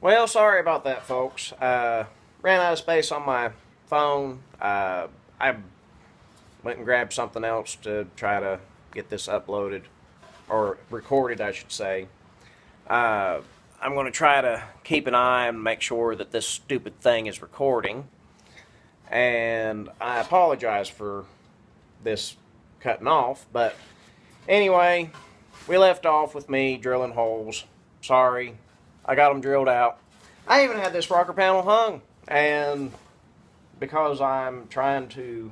Well, sorry about that, folks. Ran out of space on my phone. I went and grabbed something else to try to get this uploaded, or recorded, I should say. I'm going to try to keep an eye and make sure that this stupid thing is recording. And I apologize for this cutting off, but anyway, we left off with me drilling holes. Sorry, I got them drilled out. I even had this rocker panel hung, and because I'm trying to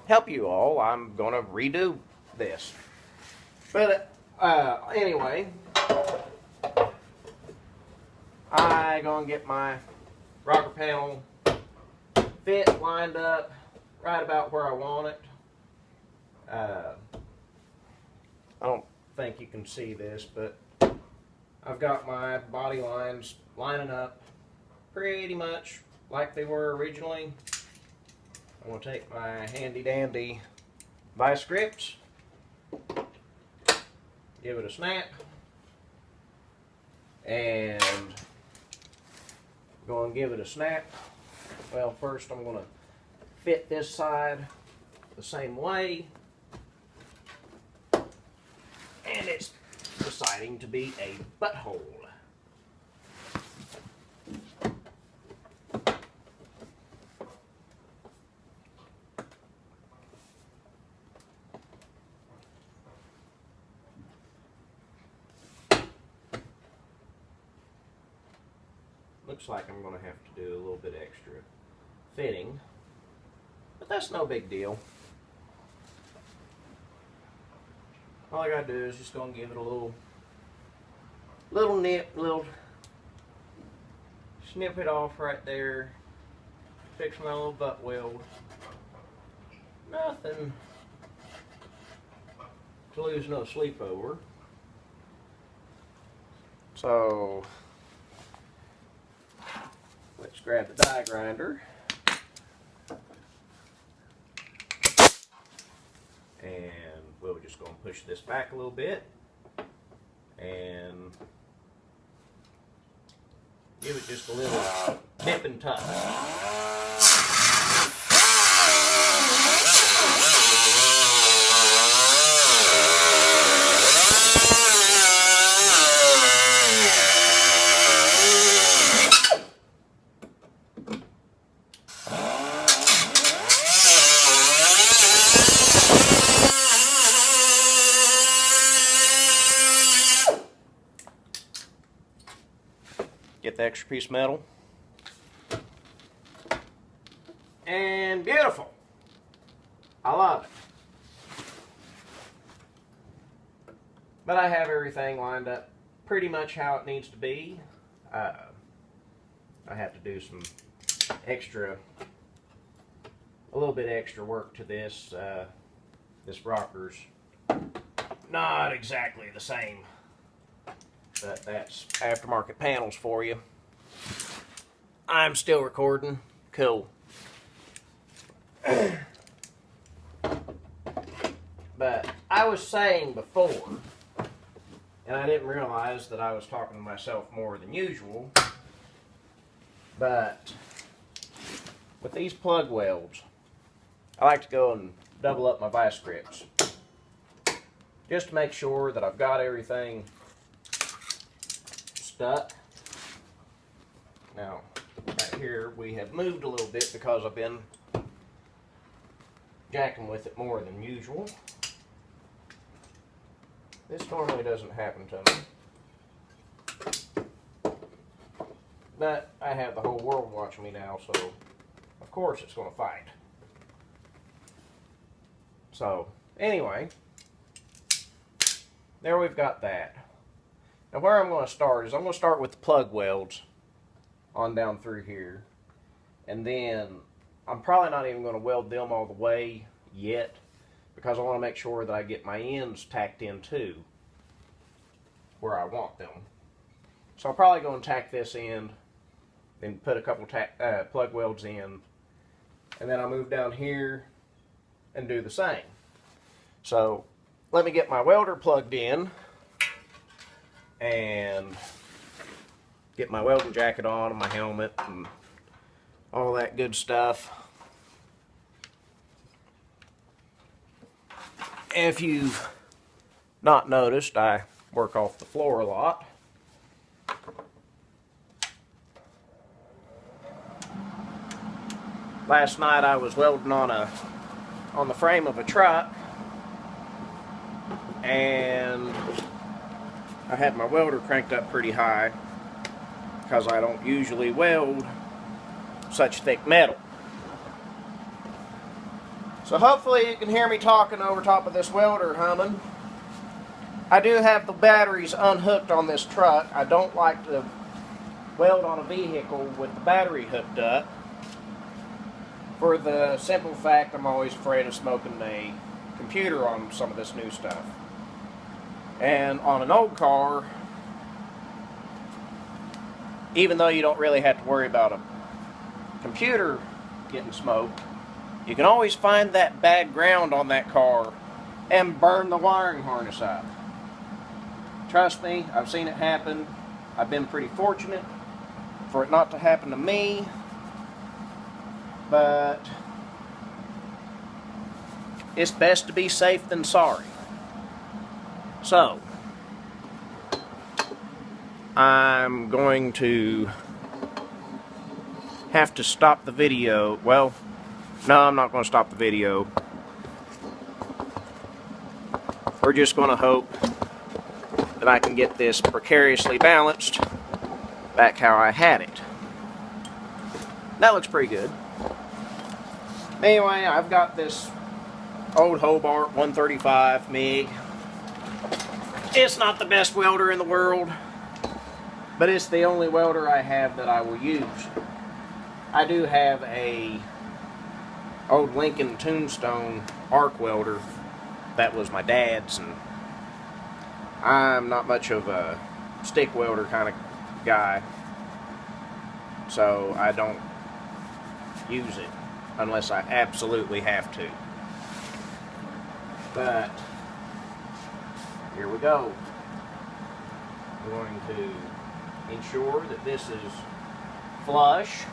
help you all, I'm going to redo this. But anyway, I'm going to get my rocker panel fit lined up right about where I want it. I don't think you can see this, but I've got my body lines lining up pretty much like they were originally. I'm going to take my handy dandy vice grips, give it a snap, and go and give it a snap. Well, first I'm going to fit this side the same way, and it's deciding to be a butthole. Looks like I'm going to have to do a little bit extra fitting, but that's no big deal. All I gotta do is just go and give it a little nip, snip it off right there. Fix my little butt weld. Nothing to lose no sleep over. So let's grab the die grinder and we'll just go and push this back a little bit and give it just a little nip and tuck. Get the extra piece of metal. And beautiful. I love it. But I have everything lined up pretty much how it needs to be. I have to do some extra, a little bit extra work to this. This rocker's not exactly the same. But that's aftermarket panels for you. I'm still recording. Cool. But I was saying before, and I didn't realize that I was talking to myself more than usual, but with these plug welds, I like to go and double up my vice grips just to make sure that I've got everything stuck. Now, right here we have moved a little bit because I've been jacking with it more than usual. This normally doesn't happen to me, but I have the whole world watching me now, so of course it's going to fight. So anyway, there we've got that. Now where I'm going to start is I'm going to start with the plug welds on down through here. And then I'm probably not even going to weld them all the way yet because I want to make sure that I get my ends tacked in too where I want them. So I'll probably go and tack this end, then put a couple plug welds in, and then I'll move down here and do the same. So let me get my welder plugged in and get my welding jacket on and my helmet and all that good stuff. If you've not noticed, I work off the floor a lot. Last night I was welding on the frame of a truck, and I had my welder cranked up pretty high because I don't usually weld such thick metal. So hopefully you can hear me talking over top of this welder humming. I do have the batteries unhooked on this truck. I don't like to weld on a vehicle with the battery hooked up, for the simple fact I'm always afraid of smoking a computer on some of this new stuff. And on an old car, even though you don't really have to worry about a computer getting smoked, you can always find that bad ground on that car and burn the wiring harness up. Trust me, I've seen it happen. I've been pretty fortunate for it not to happen to me, but it's best to be safe than sorry. So, I'm going to have to stop the video. Well, no, I'm not going to stop the video. We're just going to hope that I can get this precariously balanced back how I had it. That looks pretty good. Anyway, I've got this old Hobart 135 MIG. It's not the best welder in the world, but it's the only welder I have that I will use. I do have a old Lincoln Tombstone arc welder that was my dad's, and I'm not much of a stick welder kind of guy, so I don't use it unless I absolutely have to. But here we go. I'm going to ensure that this is flush.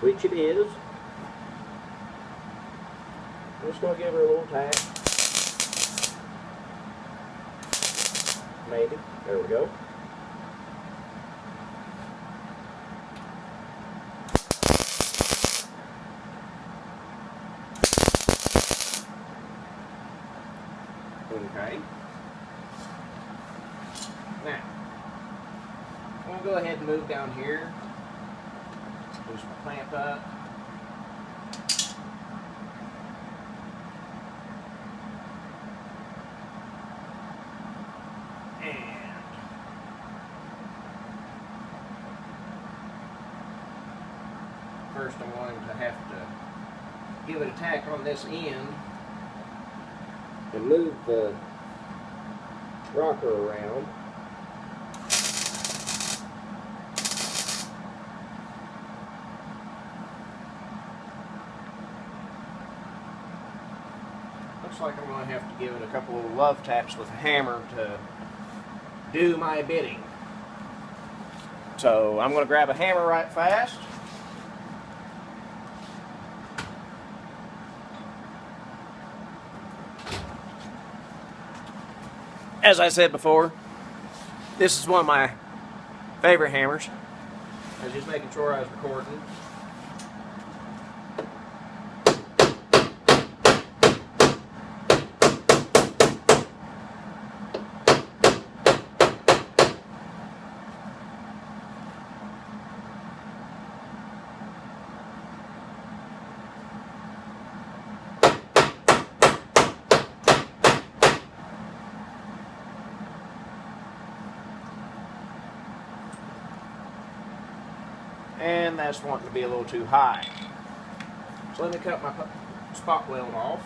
Which it is. I'm just going to give her a little tap. Maybe. There we go. Okay. Now, I'm going to go ahead and move down here. Push my clamp up. And first I'm going to have to give it a tack on this end and move the rocker around. Looks like I'm going to have to give it a couple of love taps with a hammer to do my bidding. So I'm going to grab a hammer right fast. As I said before, this is one of my favorite hammers. I was just making sure I was recording. And that's wanting to be a little too high. So let me cut my spot weld off.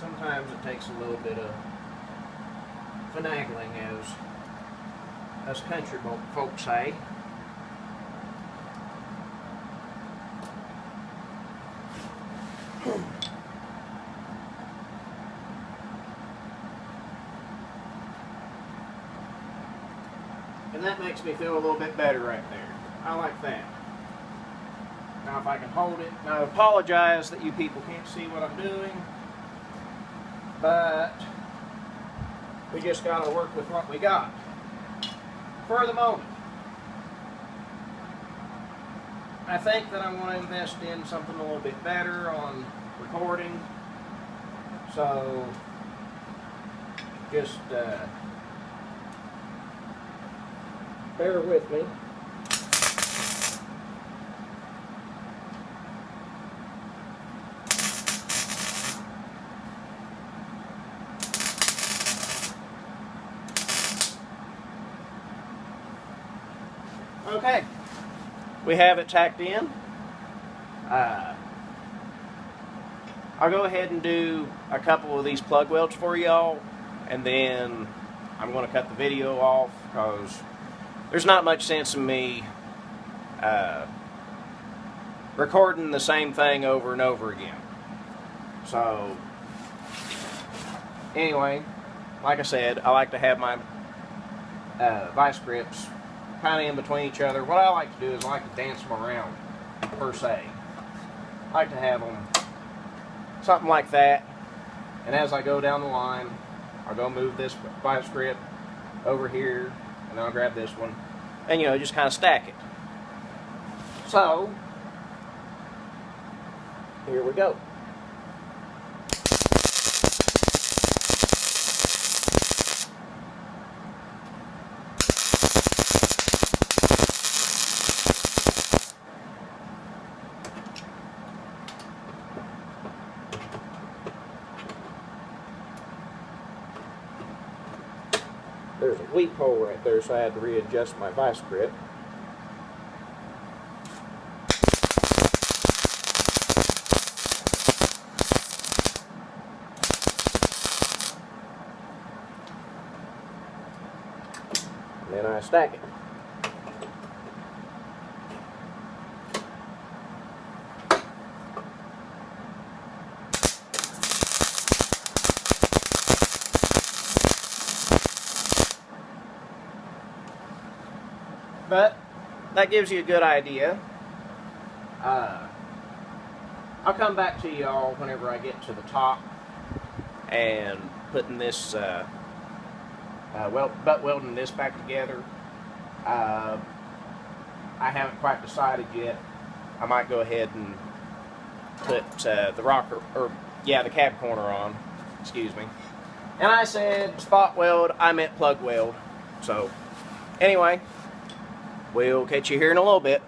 sometimes it takes a little bit of finagling, as us country folks say. And that makes me feel a little bit better right there. I like that. Now if I can hold it, now I apologize that you people can't see what I'm doing, but we just got to work with what we got for the moment. I think that I want to invest in something a little bit better on recording, so just bear with me. Okay, we have it tacked in. I'll go ahead and do a couple of these plug welds for y'all, and then I'm going to cut the video off because there's not much sense in me recording the same thing over and over again. So anyway, like I said, I like to have my vice grips kind of in between each other. What I like to do is I like to dance them around, per se. I like to have them something like that, and as I go down the line, I'll go move this vice grip over here, and then I'll grab this one, and you know, just kind of stack it. So here we go. There's a weep hole right there, so I had to readjust my vice grip. And then I stack it. But that gives you a good idea. I'll come back to y'all whenever I get to the top and putting this butt welding this back together. I haven't quite decided yet. I might go ahead and put the rocker, or yeah, the cab corner on. Excuse me. And I said spot weld, I meant plug weld. So anyway, we'll catch you here in a little bit.